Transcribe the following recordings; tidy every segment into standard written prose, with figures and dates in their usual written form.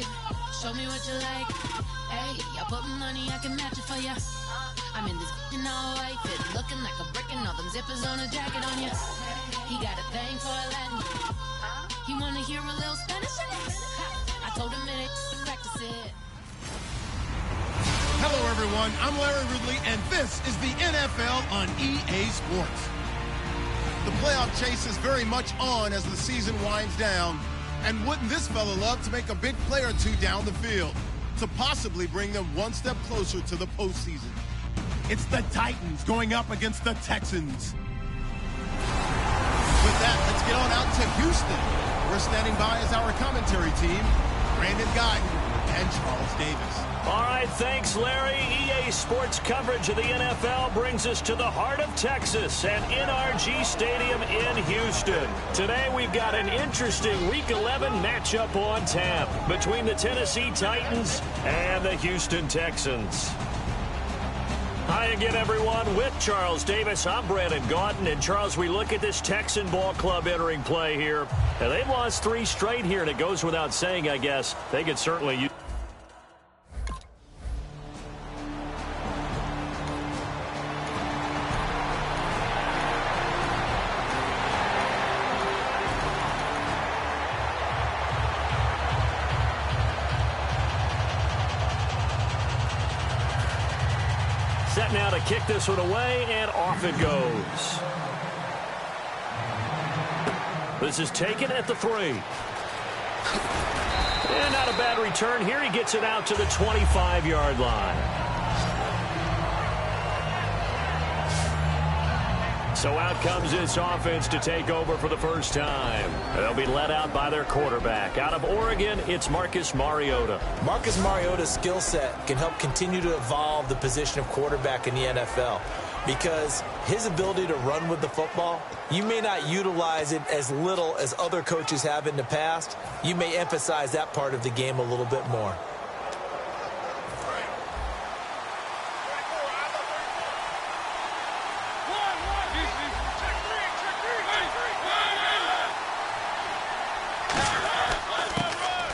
life. Show me what you like. Hey, I put money, I can match it for ya. I'm in this all white fit, looking like a brick and all them zippers on a jacket on ya. He got a thing for a Latin. He wanna hear a little Spanish in it. I told him it ain't practice it. Hello, everyone. I'm Larry Ridley, and this is the NFL on EA Sports. The playoff chase is very much on as the season winds down. And wouldn't this fella love to make a big play or two down the field to possibly bring them one step closer to the postseason? It's the Titans going up against the Texans. With that, let's get on out to Houston. We're standing by as our commentary team, Brandon Guyton and Charles Davis. All right, thanks, Larry. EA Sports coverage of the NFL brings us to the heart of Texas at NRG Stadium in Houston. Today, we've got an interesting Week 11 matchup on tap between the Tennessee Titans and the Houston Texans. Hi again, everyone. With Charles Davis, I'm Brandon Guyton. And, Charles, we look at this Texan ball club entering play here. And they've lost 3 straight here, and it goes without saying, I guess. They could certainly use... Set now to kick this one away, and off it goes. This is taken at the 3. And not a bad return here. He gets it out to the 25-yard line. So out comes this offense to take over for the first time. They'll be led out by their quarterback. Out of Oregon, it's Marcus Mariota. Marcus Mariota's skill set can help continue to evolve the position of quarterback in the NFL because his ability to run with the football, you may not utilize it as little as other coaches have in the past. You may emphasize that part of the game a little bit more.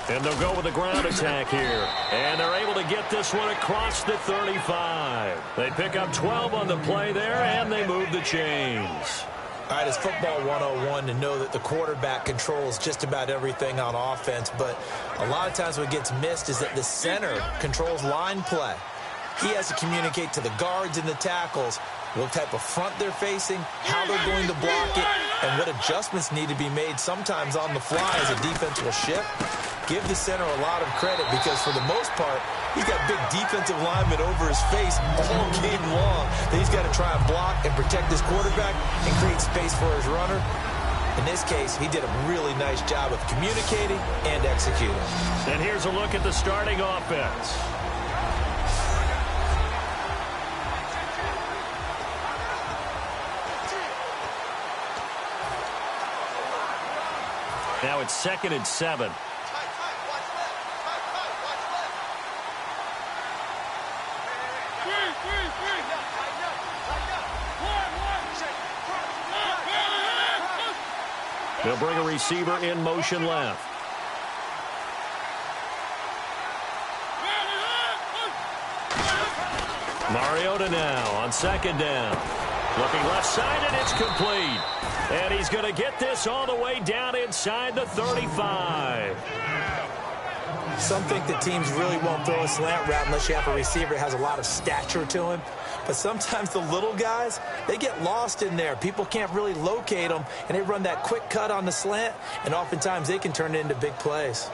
And they'll go with a ground attack here. And they're able to get this one across the 35. They pick up 12 on the play there, and they move the chains. All right, it's football 101 to know that the quarterback controls just about everything on offense, but a lot of times what gets missed is that the center controls line play. He has to communicate to the guards and the tackles what type of front they're facing, how they're going to block it, and what adjustments need to be made sometimes on the fly as a defense will shift. Give the center a lot of credit because for the most part, he's got big defensive linemen over his face all game long that he's got to try and block and protect his quarterback and create space for his runner. In this case, he did a really nice job of communicating and executing. And here's a look at the starting offense. Now it's 2nd and 7. They'll bring a receiver in motion left. Mariota now on 2nd down. Looking left side, and it's complete. And he's going to get this all the way down inside the 35. Some think that teams really won't throw a slant route unless you have a receiver that has a lot of stature to him. But sometimes the little guys, they get lost in there. People can't really locate them, and they run that quick cut on the slant, and oftentimes they can turn it into big plays.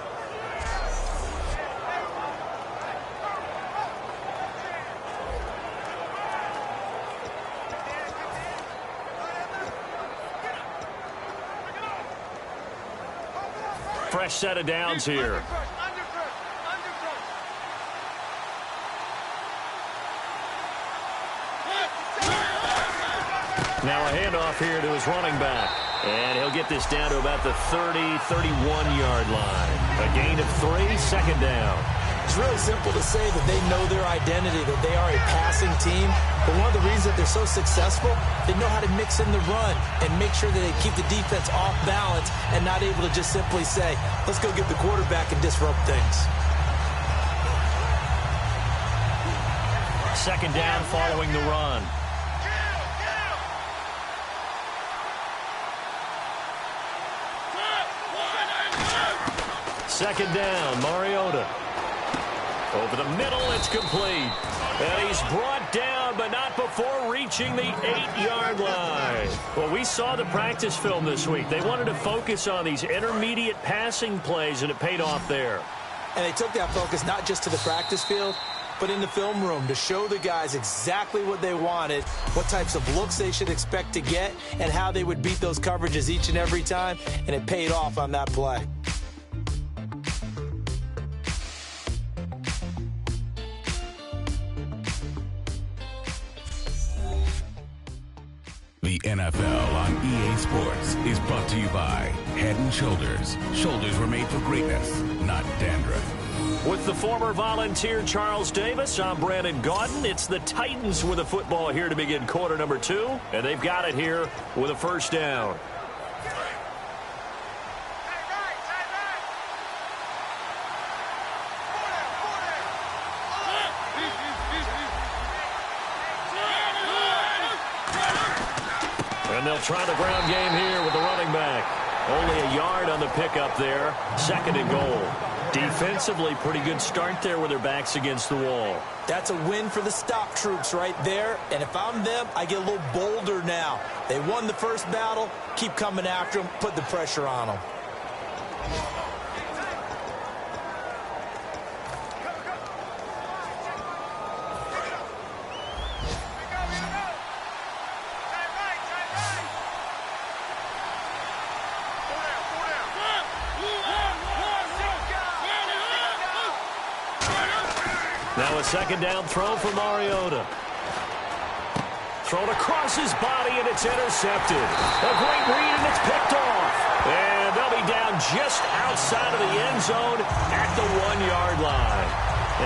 Fresh set of downs here. Now a handoff here to his running back. And he'll get this down to about the 30, 31-yard line. A gain of 3, 2nd down. It's really simple to say that they know their identity, that they are a passing team. But one of the reasons that they're so successful, they know how to mix in the run and make sure that they keep the defense off balance and not able to just simply say, let's go get the quarterback and disrupt things. Second down following the run. Second down, Mariota. Over the middle, it's complete. And he's brought down, but not before reaching the 8-yard line. Well, we saw the practice film this week. They wanted to focus on these intermediate passing plays, and it paid off there. And they took that focus not just to the practice field, but in the film room to show the guys exactly what they wanted, what types of looks they should expect to get, and how they would beat those coverages each and every time, and it paid off on that play. The NFL on EA Sports is brought to you by Head & Shoulders. Shoulders were made for greatness, not dandruff. With the former Volunteer Charles Davis, I'm Brandon Gaudin. It's the Titans with the football here to begin quarter number 2, and they've got it here with a first down. And they'll try the ground game here with the running back. Only a yard on the pickup there. Second and goal. Defensively, pretty good start there with their backs against the wall. That's a win for the stop troops right there. And if I'm them, I get a little bolder now. They won the first battle. Keep coming after them. Put the pressure on them. Now a second down throw for Mariota. Thrown across his body, and it's intercepted. A great read, and it's picked off. And they'll be down just outside of the end zone at the 1-yard line.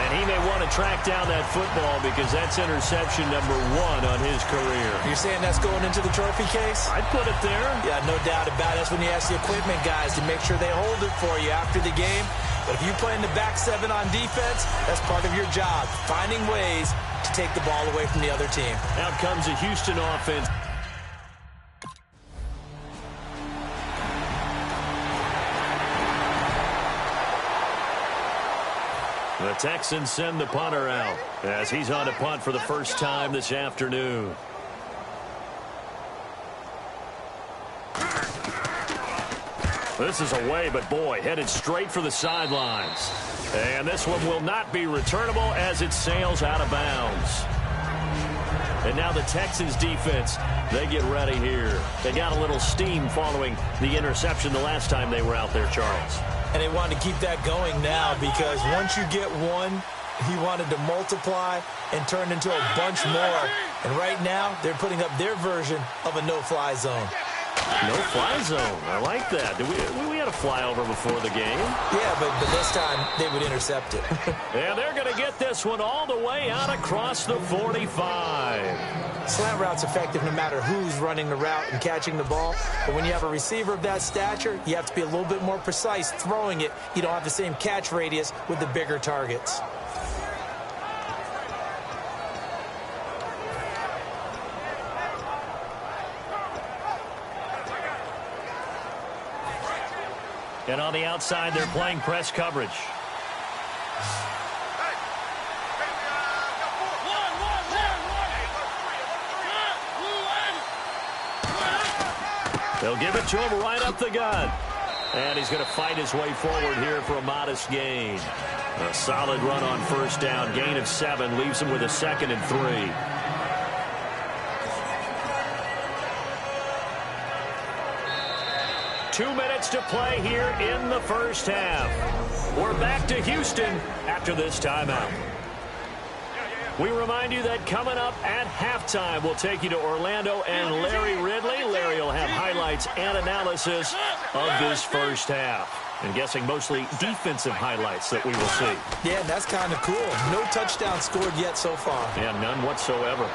And he may want to track down that football because that's interception number 1 on his career. You're saying that's going into the trophy case? I'd put it there. Yeah, no doubt about it. That's when you ask the equipment guys to make sure they hold it for you after the game. But if you play in the back 7 on defense, that's part of your job, finding ways to take the ball away from the other team. Out comes a Houston offense. The Texans send the punter out as he's on to punt for the first time this afternoon. This is away, but boy, headed straight for the sidelines. And this one will not be returnable as it sails out of bounds. And now the Texans defense, they get ready here. They got a little steam following the interception the last time they were out there, Charles. And they wanted to keep that going now because once you get one, he wanted to multiply and turn into a bunch more. And right now, they're putting up their version of a no-fly zone. No-fly zone. I like that. We had a flyover before the game. Yeah, but this time they would intercept it. And they're going to get this one all the way out across the 45. Slant route's effective no matter who's running the route and catching the ball. But when you have a receiver of that stature, you have to be a little bit more precise throwing it. You don't have the same catch radius with the bigger targets. And on the outside, they're playing press coverage. They'll give it to him right up the gut. And he's going to fight his way forward here for a modest gain. A solid run on first down. Gain of 7 leaves him with a 2nd and 3. Two minutes to play here in the first half. We're back to Houston after this timeout. We remind you that coming up at halftime, we'll take you to Orlando and Larry Ridley. Larry will have highlights and analysis of this first half. I'm guessing mostly defensive highlights that we will see. Yeah, that's kind of cool. No touchdown scored yet so far. Yeah, none whatsoever.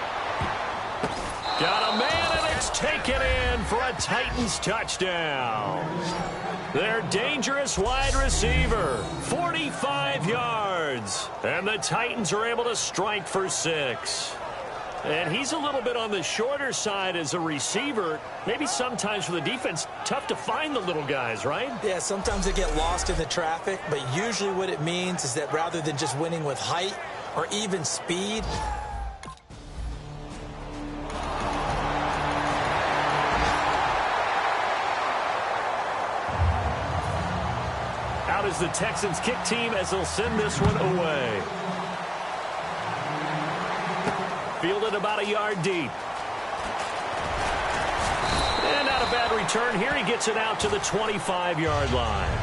Got a man, and it's taken in for a Titans touchdown. Their dangerous wide receiver, 45 yards. And the Titans are able to strike for 6. And he's a little bit on the shorter side as a receiver. Maybe sometimes for the defense, tough to find the little guys, right? Yeah, sometimes they get lost in the traffic, but usually what it means is that rather than just winning with height or even speed, out is the Texans kick team as they'll send this one away. Fielded about a yard deep. And not a bad return here. He gets it out to the 25-yard line.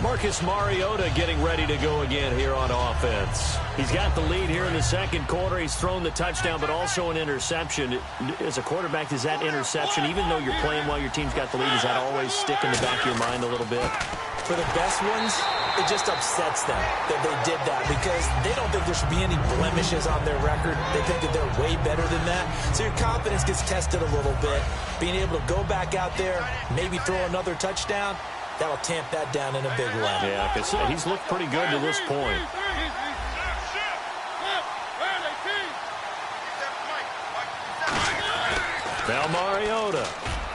Marcus Mariota getting ready to go again here on offense. He's got the lead here in the second quarter. He's thrown the touchdown, but also an interception. As a quarterback, does that interception, even though you're playing while your team's got the lead, does that always stick in the back of your mind a little bit? for the best ones, it just upsets them that they did that because they don't think there should be any blemishes on their record. They think that they're way better than that. So your confidence gets tested a little bit. Being able to go back out there, maybe throw another touchdown, that'll tamp that down in a big way. Yeah, because he's looked pretty good to this point. Now Mariota.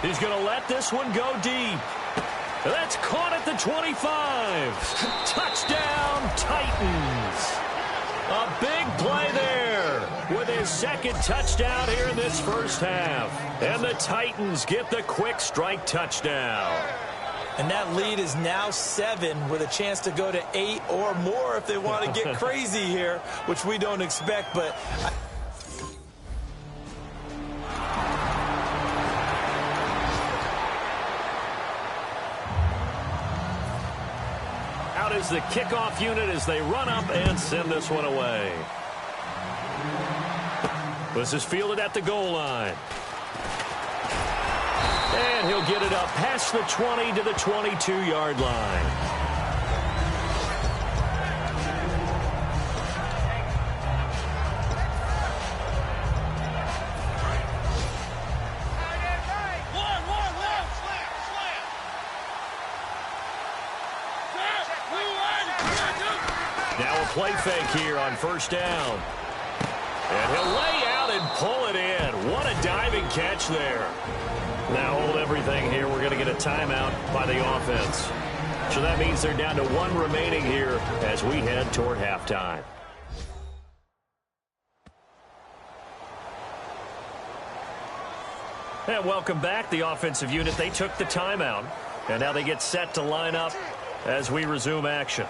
He's going to let this one go deep. That's caught at the 25. Touchdown, Titans. A big play there with his second touchdown here in this first half. And the Titans get the quick strike touchdown. And that lead is now 7 with a chance to go to 8 or more if they want to get crazy here, which we don't expect, but... Out is the kickoff unit as they run up and send this one away. This is fielded at the goal line. And he'll get it up past the 20 to the 22-yard line. Now a play fake here on first down. And he'll lay out and pull it in. What a diving catch there. Now hold everything here. We're going to get a timeout by the offense. So that means they're down to 1 remaining here as we head toward halftime. And welcome back. The offensive unit, they took the timeout. And now they get set to line up as we resume action.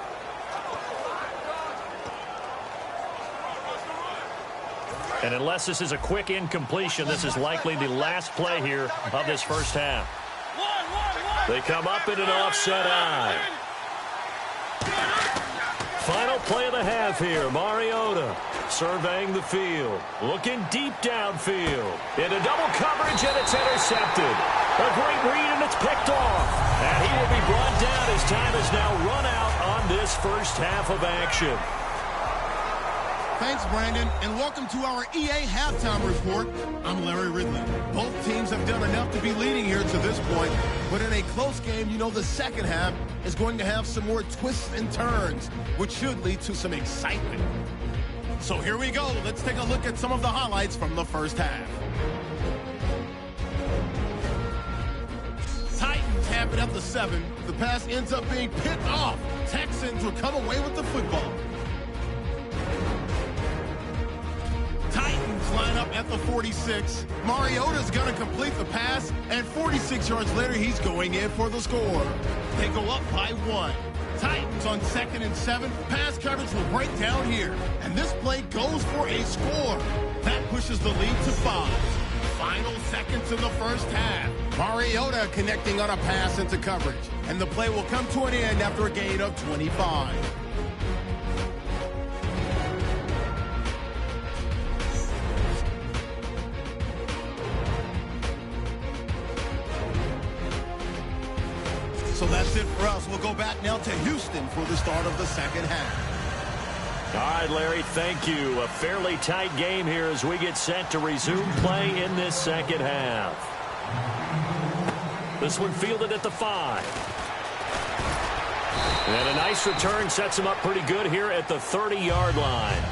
And unless this is a quick incompletion, this is likely the last play here of this first half. They come up in an offset eye. Final play of the half here. Mariota surveying the field. Looking deep downfield. Into double coverage, and it's intercepted. A great read, and it's picked off. And he will be brought down as time has now run out on this first half of action. Thanks, Brandon, and welcome to our EA Halftime Report. I'm Larry Ridley. Both teams have done enough to be leading here to this point, but in a close game, you know the second half is going to have some more twists and turns, which should lead to some excitement. So here we go. Let's take a look at some of the highlights from the first half. Titans have it at the 7. The pass ends up being picked off. Texans will come away with the football. Titans line up at the 46. Mariota's going to complete the pass, and 46 yards later, he's going in for the score. They go up by 1. Titans on 2nd and 7. Pass coverage will break down here, and this play goes for a score. That pushes the lead to 5. Final seconds in the first half. Mariota connecting on a pass into coverage, and the play will come to an end after a gain of 25. So that's it for us. We'll go back now to Houston for the start of the second half. All right, Larry, thank you. A fairly tight game here as we get set to resume play in this second half. This one fielded at the 5. And a nice return sets him up pretty good here at the 30-yard line.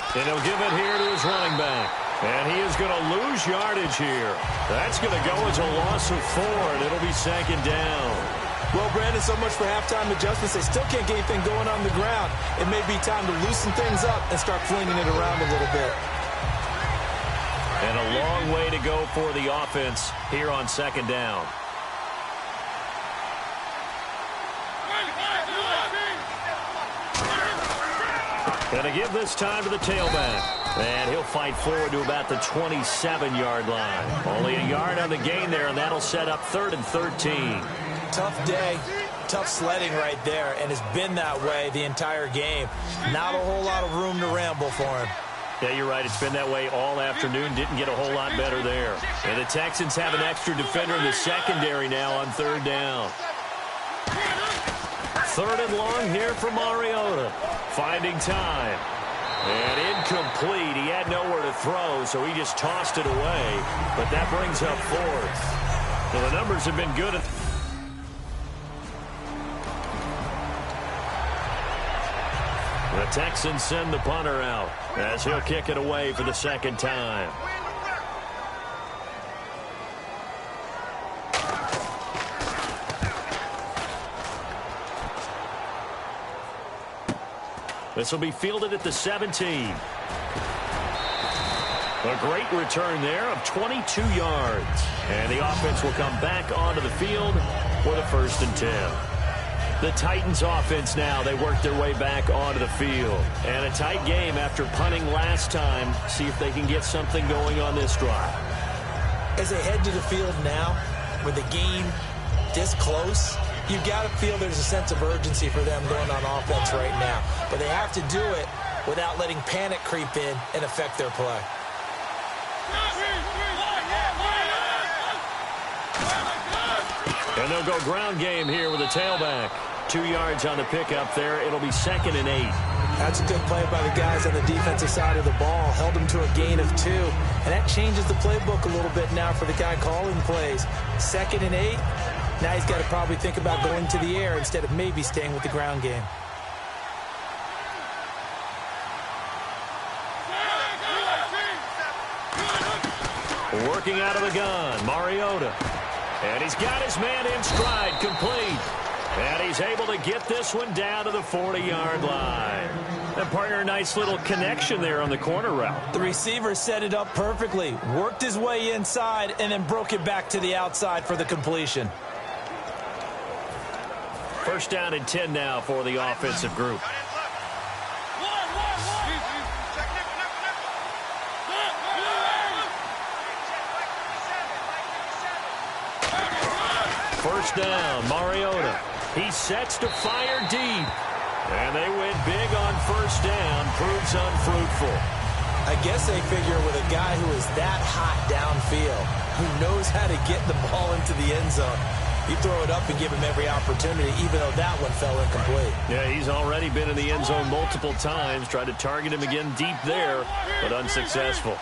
And he'll give it here to his running back. And he is going to lose yardage here. That's going to go as a loss of 4, and it'll be second down. Well, Brandon, so much for halftime adjustments. They still can't get anything going on the ground. It may be time to loosen things up and start flinging it around a little bit. And a long way to go for the offense here on second down. Going to give this time to the tailback. And he'll fight forward to about the 27-yard line. Only a yard on the gain there, and that'll set up 3rd and 13. Tough day, tough sledding right there, and it's been that way the entire game. Not a whole lot of room to ramble for him. Yeah, you're right. It's been that way all afternoon. Didn't get a whole lot better there. And the Texans have an extra defender in the secondary now on 3rd down. 3rd and long here for Mariota. Finding time. And incomplete. He had nowhere to throw, so he just tossed it away. But that brings up 4th. Well, the numbers have been good. The Texans send the punter out as he'll kick it away for the second time. This will be fielded at the 17. A great return there of 22 yards. And the offense will come back onto the field for the 1st and 10. The Titans offense now, they work their way back onto the field. And a tight game after punting last time. See if they can get something going on this drive. As they head to the field now, with the game this close, you've got to feel there's a sense of urgency for them going on offense right now. But they have to do it without letting panic creep in and affect their play. And they'll go ground game here with a tailback. 2 yards on the pickup there. It'll be 2nd and 8. That's a good play by the guys on the defensive side of the ball. Held them to a gain of 2. And that changes the playbook a little bit now for the guy calling plays. 2nd and 8. Now he's got to probably think about going to the air instead of maybe staying with the ground game. Working out of the gun, Mariota. And he's got his man in stride, complete. And he's able to get this one down to the 40-yard line. And partner, a nice little connection there on the corner route. The receiver set it up perfectly, worked his way inside, and then broke it back to the outside for the completion. 1st down and 10 now for the offensive group. First down, Mariota. He sets to fire deep. And they went big on 1st down. Proves unfruitful. I guess they figure with a guy who is that hot downfield, who knows how to get the ball into the end zone, you throw it up and give him every opportunity, even though that one fell incomplete. Yeah, he's already been in the end zone multiple times. Tried to target him again deep there, but unsuccessful.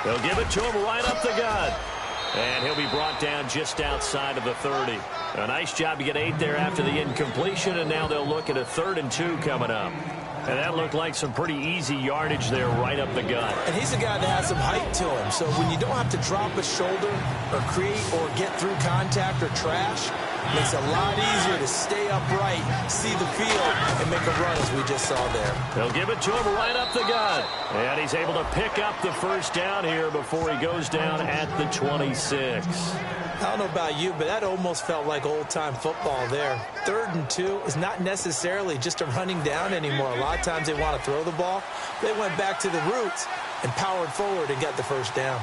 They'll give it to him right up the gut. And he'll be brought down just outside of the 30. A nice job to get 8 there after the incompletion, and now they'll look at a 3rd and 2 coming up. And that looked like some pretty easy yardage there right up the gut. And he's a guy that has some height to him. So when you don't have to drop a shoulder or create or get through contact or trash, it makes it a lot easier to stay upright, see the field, and make a run as we just saw there. They'll give it to him right up the gut. And he's able to pick up the first down here before he goes down at the 26. I don't know about you, but that almost felt like old-time football there. 3rd and 2 is not necessarily just a running down anymore. A lot of times they want to throw the ball. They went back to the roots and powered forward and got the first down.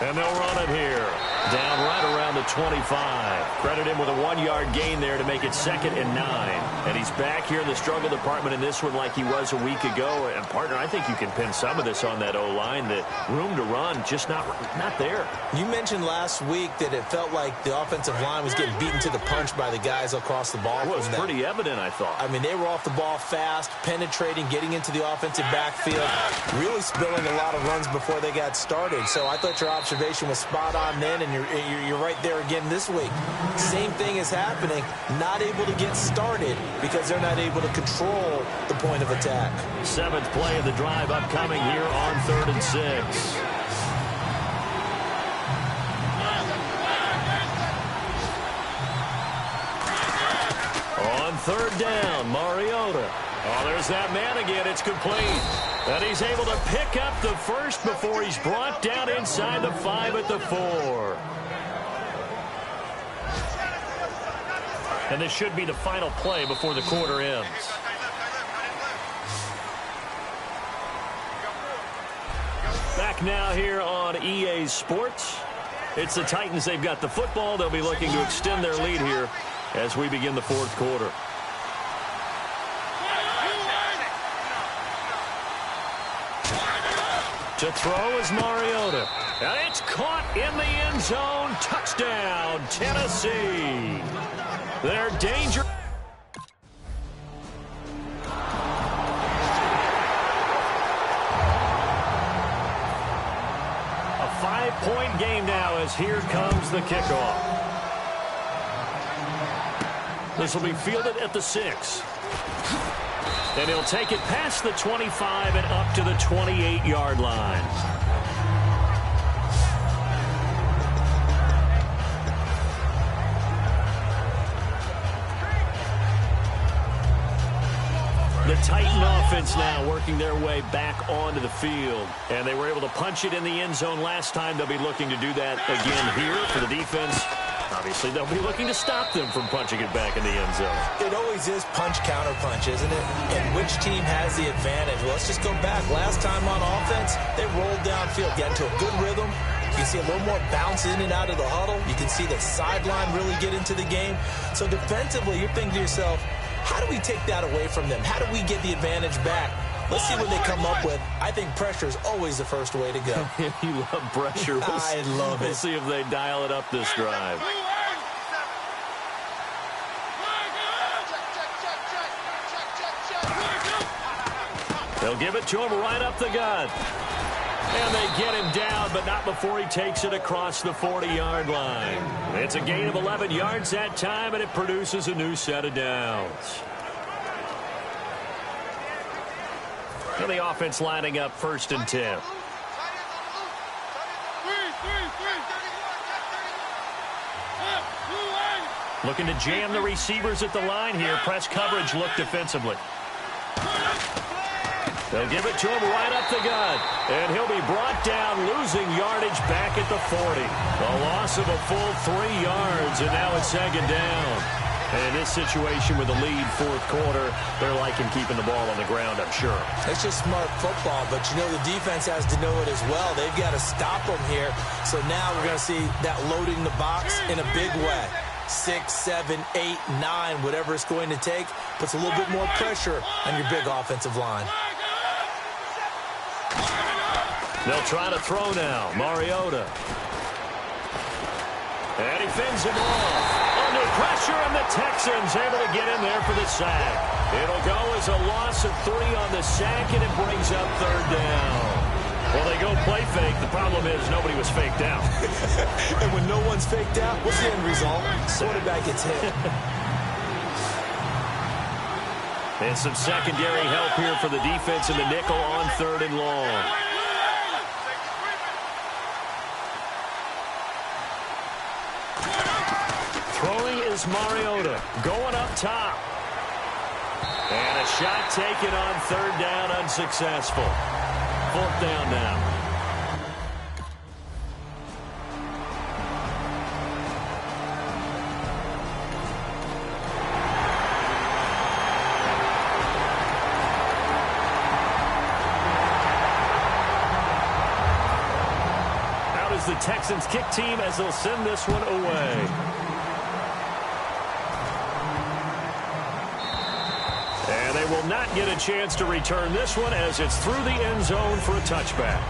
And they'll run it here. Down right around the 25. Credit him with a 1-yard gain there to make it 2nd and 9. And he's back here in the struggle department in this one like he was a week ago. And, partner, I think you can pin some of this on that O-line. That room to run, just not there. You mentioned last week that it felt like the offensive line was getting beaten to the punch by the guys across the ball. Well, it was pretty evident, I thought. I mean, they were off the ball fast, penetrating, getting into the offensive backfield, really spilling a lot of runs before they got started. So I thought your observation was spot on then, and you're right there again this week. Same thing is happening, not able to get started because they're not able to control the point of attack. 7th play of the drive upcoming here on 3rd and 6. On 3rd down, Mariota. Oh, there's that man again. It's complete. And he's able to pick up the first before he's brought down inside the 5 at the 4. And this should be the final play before the quarter ends. Back now here on EA Sports. It's the Titans. They've got the football. They'll be looking to extend their lead here as we begin the 4th quarter. To throw is Mariota. And it's caught in the end zone. Touchdown, Tennessee. They're dangerous. A 5-point game now as here comes the kickoff. This will be fielded at the 6. And he'll take it past the 25 and up to the 28-yard line. The Titan offense now working their way back onto the field. And they were able to punch it in the end zone last time. They'll be looking to do that again here for the defense. Obviously, they'll be looking to stop them from punching it back in the end zone. It always is punch-counter-punch, isn't it? And which team has the advantage? Well, let's just go back. Last time on offense, they rolled downfield, got into a good rhythm. You can see a little more bounce in and out of the huddle. You can see the sideline really get into the game. So defensively, you're thinking to yourself, how do we take that away from them? How do we get the advantage back? Let's see what they come up with. I think pressure is always the first way to go. You love pressure. I love it. We'll see if they dial it up this drive. They'll give it to him right up the gut. And they get him down, but not before he takes it across the 40-yard line. It's a gain of 11 yards that time, and it produces a new set of downs. And the offense lining up 1st and 10. Looking to jam the receivers at the line here. Press coverage look defensively. They'll give it to him right up the gut. And he'll be brought down, losing yardage back at the 40. A loss of a full 3 yards, and now it's 2nd down. And in this situation with the lead 4th quarter, they're liking keeping the ball on the ground, I'm sure. It's just smart football, but you know the defense has to know it as well. They've got to stop them here. So now we're going to see that loading the box in a big way. 6, 7, 8, 9, whatever it's going to take, puts a little bit more pressure on your big offensive line. They'll try to throw now. Mariota. And he fends him off. Under pressure, and the Texans able to get in there for the sack. It'll go as a loss of 3 on the sack, and it brings up 3rd down. Well, they go play fake. The problem is nobody was faked out. And when no one's faked out, what's the end result? Quarterback gets hit. And some secondary help here for the defense in the nickel on 3rd and long. Throwing is Mariota. Going up top. And a shot taken on 3rd down, unsuccessful. 4th down now. Out is the Texans kick team as they'll send this one away. And they will not get a chance to return this one as it's through the end zone for a touchback.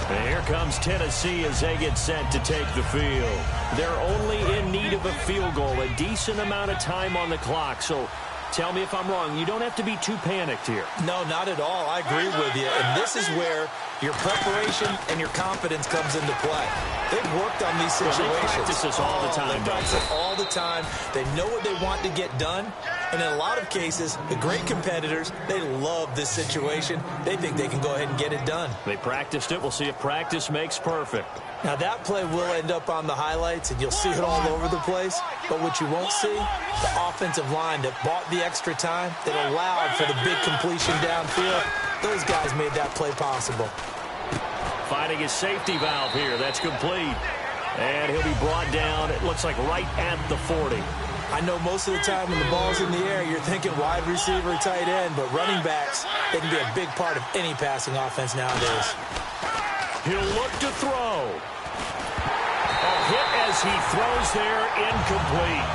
And here comes Tennessee as they get set to take the field. They're only in need of a field goal, a decent amount of time on the clock. So tell me if I'm wrong. You don't have to be too panicked here. No, not at all. I agree with you. And this is where your preparation and your confidence comes into play. They've worked on these situations. Well, they practice this all the time. They practice it all the time. They know what they want to get done. And in a lot of cases, the great competitors, they love this situation. They think they can go ahead and get it done. They practiced it. We'll see if practice makes perfect. Now, that play will end up on the highlights, and you'll see it all over the place. But what you won't see, the offensive line that bought the extra time, that allowed for the big completion downfield, those guys made that play possible. Finding his safety valve here. That's complete. And he'll be brought down, it looks like right at the 40. I know most of the time when the ball's in the air, you're thinking wide receiver, tight end, but running backs, they can be a big part of any passing offense nowadays. He'll look to throw. A hit as he throws there, incomplete.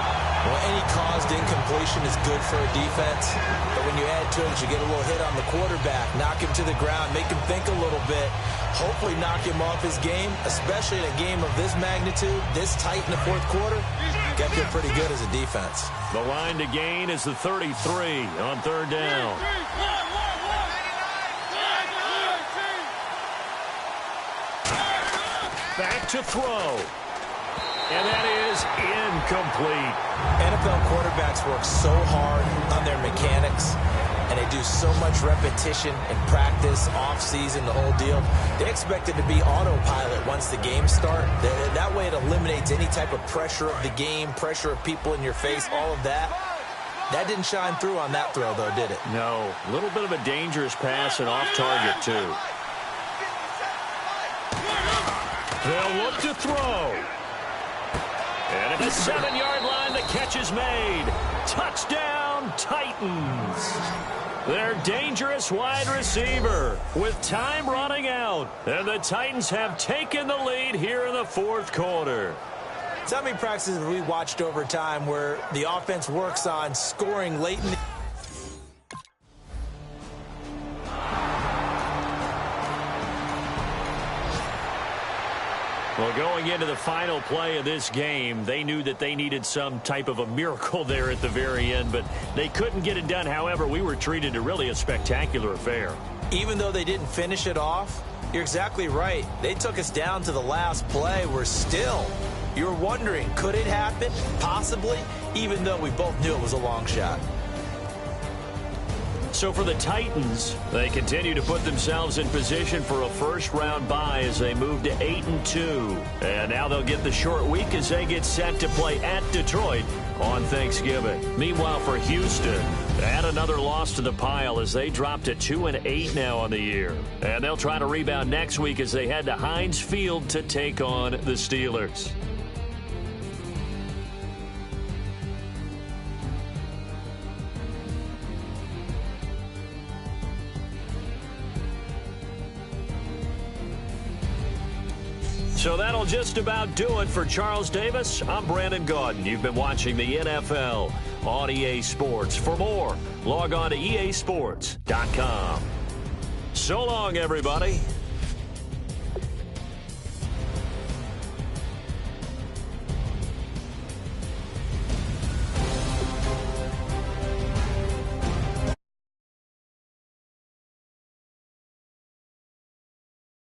Well, any caused incompletion is good for a defense, but when you add to it, you get a little hit on the quarterback, knock him to the ground, make him think a little bit, hopefully knock him off his game, especially in a game of this magnitude, this tight in the 4th quarter. Got to feel pretty good as a defense. The line to gain is the 33 on 3rd down. Back to throw. And that is incomplete. NFL quarterbacks work so hard on their mechanics, and they do so much repetition and practice, off-season, the whole deal. They expect it to be autopilot once the games start. That way it eliminates any type of pressure of the game, pressure of people in your face, all of that. That didn't shine through on that throw, though, did it? No. A little bit of a dangerous pass and off target, too. They'll look to throw. And at the 7-yard line, the catch is made. Touchdown, Titans. Their dangerous wide receiver with time running out. And the Titans have taken the lead here in the 4th quarter. So how many practices have we watched over time where the offense works on scoring late in the... Well, going into the final play of this game, they knew that they needed some type of a miracle there at the very end, but they couldn't get it done. However, we were treated to really a spectacular affair. Even though they didn't finish it off, you're exactly right. They took us down to the last play. We're still, you're wondering, could it happen? Possibly, even though we both knew it was a long shot. So for the Titans, they continue to put themselves in position for a first-round bye as they move to 8-2. And now they'll get the short week as they get set to play at Detroit on Thanksgiving. Meanwhile, for Houston, add another loss to the pile as they drop to 2-8 now on the year. And they'll try to rebound next week as they head to Heinz Field to take on the Steelers. So that'll just about do it for Charles Davis. I'm Brandon Gaudin. You've been watching the NFL on EA Sports. For more, log on to easports.com. So long, everybody.